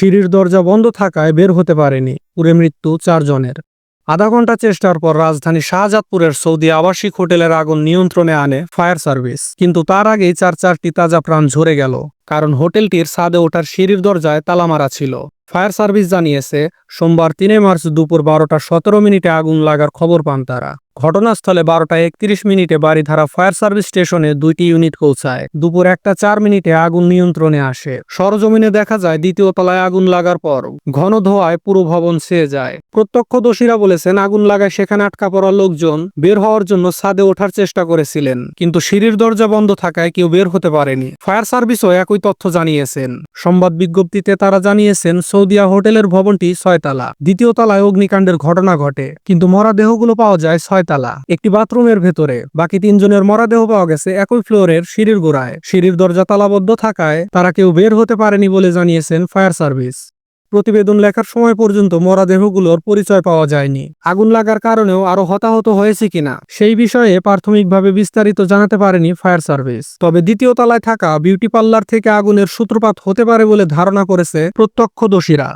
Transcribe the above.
সিঁড়ির দরজা বন্ধ থাকায় বের হতে পারেনি। পুড়ে মৃত্যু 4 জনের। আধা ঘন্টা চেষ্টার পর রাজধানী শাহজাদপুরের সৌদি আবাসিক হোটেলের আগুন নিয়ন্ত্রণে আনে ফায়ার সার্ভিস, কিন্তু তার আগেই চারটি তাজা প্রাণ ঝরে গেল, কারণ হোটেলটির ছাদে ওঠার সিঁড়ির দরজায় তালা মারা ছিল। ফায়ার সার্ভিস জানিয়েছে, সোমবার ৩ মার্চ দুপুর ১২টা ১৭ আগুন লাগার খবর পান তারা। ঘটনাস্থলে ১২টা ৩১ বারিধারা ফায়ার সার্ভিস স্টেশনে 2টি ইউনিট পৌঁছায়। দুপুর 1টা 4 আগুন নিয়ন্ত্রণে আসে। সরজমিনে দেখা যায়, দ্বিতীয় তলায় আগুন লাগার পর ঘন ধোঁয়ায় পুরো ভবন ছেয়ে যায়। প্রত্যক্ষদর্শীরা বলেছেন, আগুন লাগায় সেখানে আটকা পড়া লোকজন বের হওয়ার জন্য ছাদে ওঠার চেষ্টা করেছিলেন, কিন্তু সিঁড়ির দরজা বন্ধ থাকায় কেউ বের হতে পারেনি। ফায়ার সার্ভিসও একই তথ্য জানিয়েছেন। সংবাদ বিজ্ঞপ্তিতে তারা জানিয়েছেন, সৌদিয়া হোটেলের ভবনটি 6 তলা। দ্বিতীয় তলায় অগ্নিকাণ্ডের ঘটনা ঘটে, কিন্তু মরদেহগুলো পাওয়া যায় 6 তলা, একটি বাথরুমের ভেতরে। বাকি 3 জনের মরদেহ পাওয়া গেছে একই ফ্লোরের সিঁড়ির গোড়ায়। সিঁড়ির দরজা তালাবদ্ধ থাকায় তারা কেউ বের হতে পারেনি বলে জানিয়েছেন ফায়ার সার্ভিস। প্রতিবেদন লেখার সময় পর্যন্ত মরদেহগুলোর পরিচয় পাওয়া যায়নি। আগুন লাগার কারণেও আরো হতাহত হয়েছে কিনা সেই বিষয়ে প্রাথমিকভাবে বিস্তারিত জানাতে পারেনি ফায়ার সার্ভিস। তবে দ্বিতীয় তলায় থাকা বিউটি পার্লার থেকে আগুনের সূত্রপাত হতে পারে বলে ধারণা করেছে প্রত্যক্ষদর্শীরা।